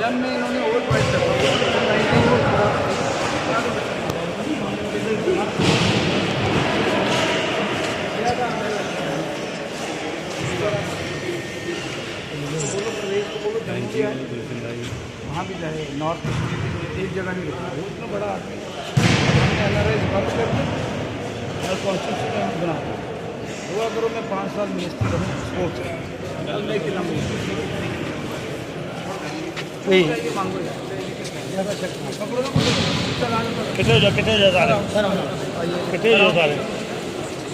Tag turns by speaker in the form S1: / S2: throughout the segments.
S1: जन में इन्होंने ओवर प्राइस कर वहाँ भी जाए नॉर्थ एक जगह नहीं रुका वो इतना बड़ा आदमी एनआरआई बंद करके और कॉन्स्टिट्यूशन बना दुआ करो मैं 5 साल मिनिस्टर बनूँ स्पोर्ट्स नहीं कितना मांगो
S2: कितने जो सारे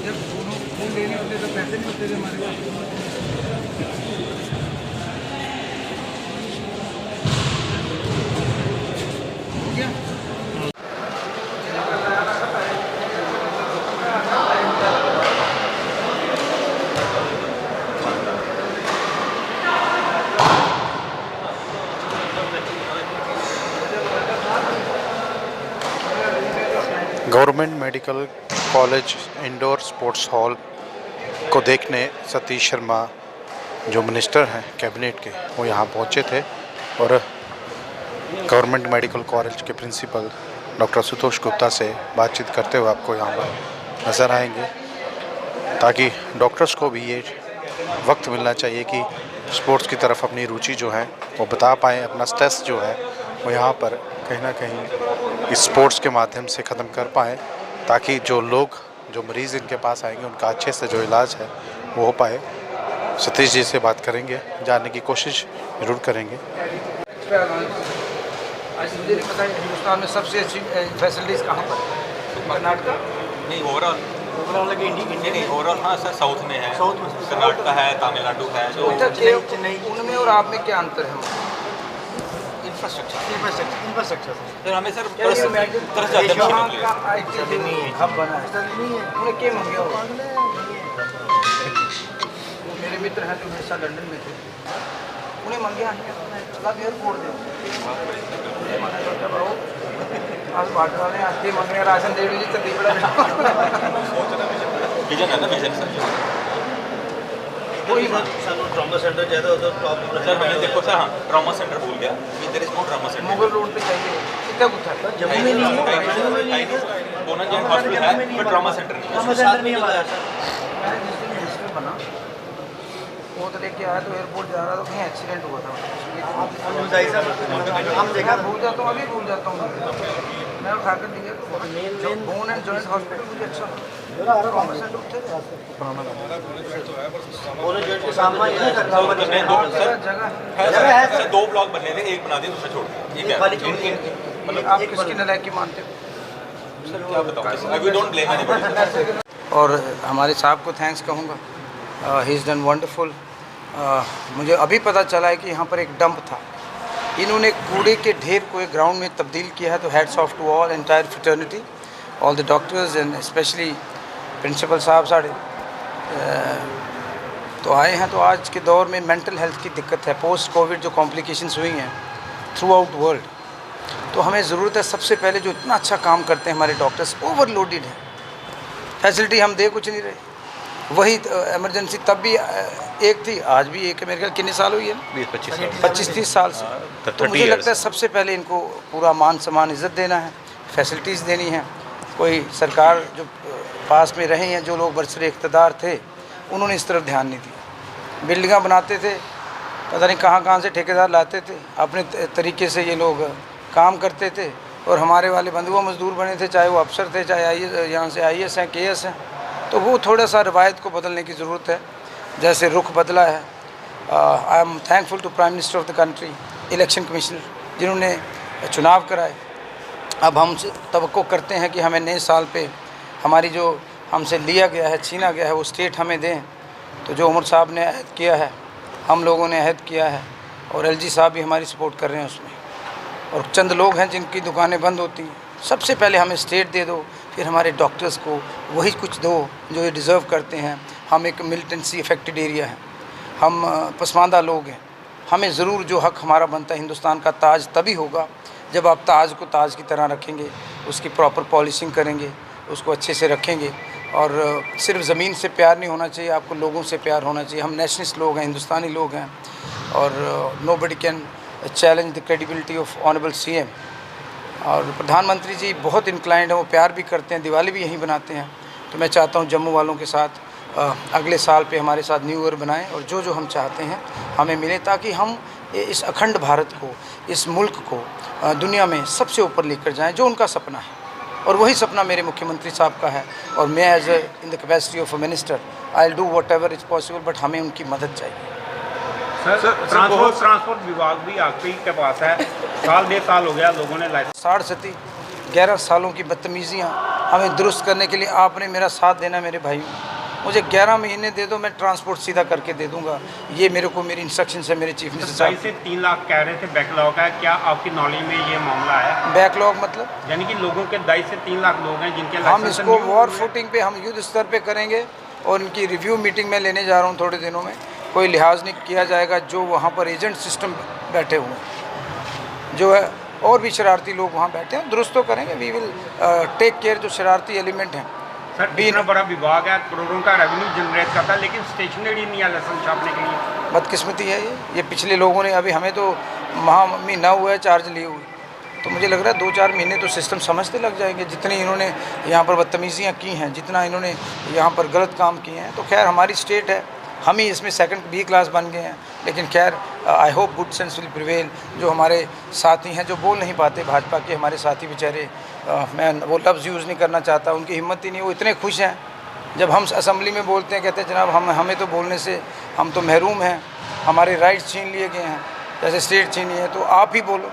S1: जब फूल लेने होते तो पैसे नहीं होते थे हमारे पास।
S3: Government medical college indoor sports hall को देखने सतीश शर्मा जो मिनिस्टर हैं कैबिनेट के वो यहाँ पहुँचे थे और गवर्नमेंट मेडिकल कॉलेज के प्रिंसिपल डॉक्टर सुतोष गुप्ता से बातचीत करते हुए आपको यहाँ पर नज़र आएंगे, ताकि डॉक्टर्स को भी ये वक्त मिलना चाहिए कि स्पोर्ट्स की तरफ अपनी रुचि जो है वो बता पाएँ, अपना स्ट्रेस जो है वो यहाँ पर कहीं ना कहीं इस स्पोर्ट्स के माध्यम से ख़त्म कर पाएँ, ताकि जो लोग जो मरीज़ इनके पास आएंगे उनका अच्छे से जो इलाज है वो हो पाए। सतीश जी से बात करेंगे, जानने की कोशिश ज़रूर करेंगे।
S1: आज मुझे नहीं पता हिंदुस्तान में सबसे अच्छी फैसिलिटीज़ कहाँ पर? कर्नाटका
S4: नहीं, ओवरऑल इंडिया नहीं, ओवरऑल हाँ सर साउथ में है, साउथ में कर्नाटका है, तमिलनाडु है, जो
S1: चेन्नई उनमें और आप में क्या अंतर है?
S4: इंफ्रास्ट्रक्चर सर हमें सर
S1: हब बना है उन्हें क्या मंगे होगा? मेरे मित्र हैं जो हमेशा लंदन में थे, उन्हें मंगे अलग एयरपोर्ट दे आज बाट वाले आते मंगे राशन दे दीजिए तो बड़ा
S4: विजन है ना, विजन सर
S1: कोई
S2: ट्रॉमा सेंटर ज़्यादा होता टॉप
S4: सर मैंने देखो सर हाँ ट्रॉमा सेंटर भूल गया, there is no trauma centre
S1: Mughal road पे चाहिए कितना कुछ है
S2: जम्मू में नहीं है,
S4: बोना जैन हॉस्पिटल है पर ट्रॉमा सेंटर नहीं है।
S2: ट्रॉमा सेंटर नहीं हमारा सर।
S1: मैंने जिस दिन मिनिस्टर बना वो तो लेके आया तो एयरपोर्ट जा रहा था, कहीं एक्सीडेंट हुआ था,
S2: हम देखा
S1: भूल जाता हूँ, अभी भूल जाता हूँ मैं उठा कर दिया तो बोन एंड जॉइंट हॉस्पिटल मुझे अच्छा ट्रॉमा सेंटर उठे
S2: के सामने
S4: सर 2 ब्लॉक बने थे, एक बना दिया दूसरा छोड़ दिया, ठीक है।
S1: आप किसकी नलायकी मानते हो?
S4: सर क्या बताऊँ, वी डोंट ब्लेम एनीबॉडी।
S1: और हमारे साहब को थैंक्स कहूँगा, ही इज़ डन वंडरफुल। मुझे अभी पता चला है कि यहाँ पर एक डंप था, इन्होंने कूड़े के ढेर को एक ग्राउंड में तब्दील किया है। तो hats off to all entire fraternity, all the doctors and specially principal साहब साढ़े तो आए हैं। तो आज के दौर में मेंटल हेल्थ की दिक्कत है, पोस्ट कोविड जो कॉम्प्लिकेशंस हुई हैं थ्रू आउट वर्ल्ड, तो हमें ज़रूरत है सबसे पहले जो इतना अच्छा काम करते हैं हमारे डॉक्टर्स, ओवरलोडेड हैं, फैसिलिटी हम दे कुछ नहीं रहे। वही इमरजेंसी तब भी एक थी, आज भी एक है, मेरे ख्याल कितने साल हुई है? 25-30 साल से। तो मुझे लगता है सबसे पहले इनको पूरा मान सम्मान इज़्ज़त देना है, फैसिलिटीज़ देनी है। कोई सरकार जो पास में रहे हैं, जो लोग बरसरे इक़्तिदार थे, उन्होंने इस तरफ ध्यान नहीं दिया। बिल्डिंगां बनाते थे, पता नहीं कहाँ से ठेकेदार लाते थे, अपने तरीके से ये लोग काम करते थे और हमारे वाले बंधुआ मजदूर बने थे, चाहे वो अफसर थे, चाहे यहाँ से IAS हैं, KS हैं। तो वो थोड़ा सा रवायत को बदलने की ज़रूरत है, जैसे रुख बदला है। I am thankful to prime minister of the country, election commissioner जिन्होंने चुनाव कराए। अब हम तवक्को करते हैं कि हमें नए साल पे हमारी जो हमसे लिया गया है, छीना गया है, वो स्टेट हमें दें। तो जो उमर साहब ने अहद किया है, हम लोगों ने अहद किया है, और LG साहब भी हमारी सपोर्ट कर रहे हैं उसमें। और चंद लोग हैं जिनकी दुकानें बंद होती हैं, सबसे पहले हमें स्टेट दे दो, फिर हमारे डॉक्टर्स को वही कुछ दो जो ये डिज़र्व करते हैं। हम एक मिलिटेंसी अफेक्टेड एरिया है, हम पसमानदा लोग हैं, हमें ज़रूर जो हक़ हमारा बनता है। हिंदुस्तान का ताज तभी होगा जब आप ताज को ताज की तरह रखेंगे, उसकी प्रॉपर पॉलिशिंग करेंगे, उसको अच्छे से रखेंगे। और सिर्फ ज़मीन से प्यार नहीं होना चाहिए, आपको लोगों से प्यार होना चाहिए। हम नेशनलिस्ट लोग हैं, हिंदुस्तानी लोग हैं, और nobody can challenge the credibility of honorable CM. और प्रधानमंत्री जी बहुत इंक्लाइंड हैं, वो प्यार भी करते हैं, दिवाली भी यहीं बनाते हैं। तो मैं चाहता हूँ जम्मू वालों के साथ अगले साल पे हमारे साथ न्यू ईयर बनाएं और जो जो हम चाहते हैं हमें मिले, ताकि हम इस अखंड भारत को, इस मुल्क को दुनिया में सबसे ऊपर लेकर जाएं, जो उनका सपना है। और वही सपना मेरे मुख्यमंत्री साहब का है, और मैं as in the capacity of a minister I will do whatever is possible, but हमें उनकी मदद चाहिए।
S5: सर ट्रांसपोर्ट विभाग भी आपके के पास है, साल 1.5 साल हो गया, लोगों ने लाइसेंस
S1: 11 सालों की बदतमीज़ियाँ हमें दुरुस्त करने के लिए आपने मेरा साथ देना मेरे भाई। मुझे 11 महीने दे दो, मैं ट्रांसपोर्ट सीधा करके दे दूंगा। ये मेरे को मेरी इंस्ट्रक्शन है मेरे चीफ मिनिस्टर साहब।
S5: 2.5 से 3 लाख कह रहे थे बैकलॉग है, क्या आपकी नॉलेज में ये मामला है?
S1: बैकलॉग मतलब
S5: यानी कि लोगों के 2.5 से 3 लाख लोग हैं जिनके
S1: हम
S5: लाइसेंस
S1: इसको वॉर फुटिंग पे, हम युद्ध स्तर पे करेंगे, और इनकी रिव्यू मीटिंग में लेने जा रहा हूँ थोड़े दिनों में। कोई लिहाज नहीं किया जाएगा, जो वहाँ पर एजेंट सिस्टम बैठे हुए हैं जो है, और भी शरारती लोग वहाँ बैठे हैं, दुरुस्त तो करेंगे। वी विल टेक केयर जो शरारती एलिमेंट हैं।
S5: सर इतना बड़ा विभाग है, करोड़ों का रेवेन्यू जनरेट करता है, लेकिन स्टेशनरी नहीं है लाइसेंस छापने के लिए।
S1: बदकिस्मती है ये पिछले लोगों ने, अभी हमें तो महीना हुआ है चार्ज लिए हुए, तो मुझे लग रहा है 2-4 महीने तो सिस्टम समझते लग जाएंगे। जितनी इन्होंने यहाँ पर बदतमीज़ियाँ की हैं, जितना इन्होंने यहाँ पर गलत काम किए हैं, तो खैर हमारी स्टेट है, हम ही इसमें सेकंड B क्लास बन गए हैं। लेकिन खैर I hope good sense will prevail. जो हमारे साथी हैं जो बोल नहीं पाते, भाजपा के हमारे साथी बेचारे, मैं वो लफ्ज़ यूज़ नहीं करना चाहता, उनकी हिम्मत ही नहीं, वो इतने खुश हैं जब हम असेंबली में बोलते हैं, कहते हैं जनाब हमें तो बोलने से हम तो महरूम हैं, हमारे राइट्स छीन लिए गए हैं, जैसे स्टेट छीनी है, तो आप ही बोलो।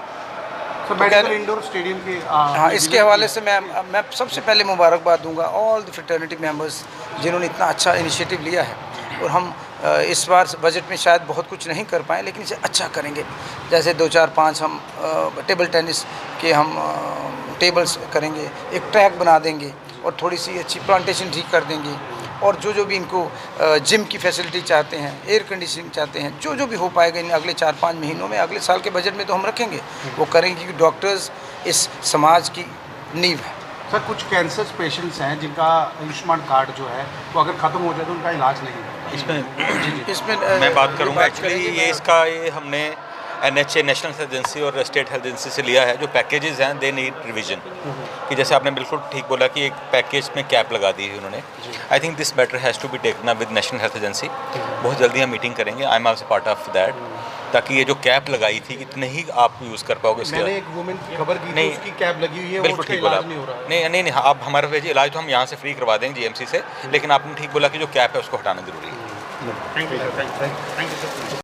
S3: मेडिकल इंडोर स्टेडियम के
S1: हाँ, इसके हवाले से मैं सबसे पहले मुबारकबाद दूंगा ऑल द फ्रेटर्निटी मेंबर्स जिन्होंने इतना अच्छा इनिशिएटिव लिया है। और हम इस बार बजट में शायद बहुत कुछ नहीं कर पाए, लेकिन इसे अच्छा करेंगे। जैसे 2-4-5 हम टेबल टेनिस के हम टेबल्स करेंगे, एक ट्रैक बना देंगे, और थोड़ी सी अच्छी प्लांटेशन ठीक कर देंगे, और जो भी इनको जिम की फैसिलिटी चाहते हैं, एयर कंडीशनिंग चाहते हैं, जो भी हो पाएगा इन अगले 4-5 महीनों में, अगले साल के बजट में तो हम रखेंगे, वो करेंगे, क्योंकि डॉक्टर्स इस समाज की नींव है।
S3: सर कुछ कैंसर पेशेंट्स हैं जिनका आयुष्मान कार्ड जो है वो अगर ख़त्म हो जाए तो उनका इलाज नहीं है।
S1: इसमें
S4: मैं बात करूंगा।
S1: बात
S4: एक्चुअली
S1: करेंगे,
S4: ये हमने NHA नेशनल हेल्थ एजेंसी और स्टेट हेल्थ एजेंसी से लिया है। जो पैकेजेस हैं दे नीड रिवीजन, कि जैसे आपने बिल्कुल ठीक बोला कि एक पैकेज में कैप लगा दी है उन्होंने। I think this matter has to be taken up with national health agency. बहुत जल्दी हम मीटिंग करेंगे, I am also part of that, ताकि ये जो कैप लगाई थी कितने ही आप यूज़ कर पाओगे।
S3: मैंने एक वुमेन की खबर की थी, उसकी कैप लगी हुई है,
S4: बिल्कुल
S3: उसका
S4: ठीक बोला।
S3: इलाज नहीं हो रहा है।
S4: नहीं, आप हमारे भेजिए, इलाज तो हम यहाँ से फ्री करवा देंगे GMC से, लेकिन आपने ठीक बोला कि जो कैप है उसको हटाना ज़रूरी है।
S5: Thank you sir, thank you sir.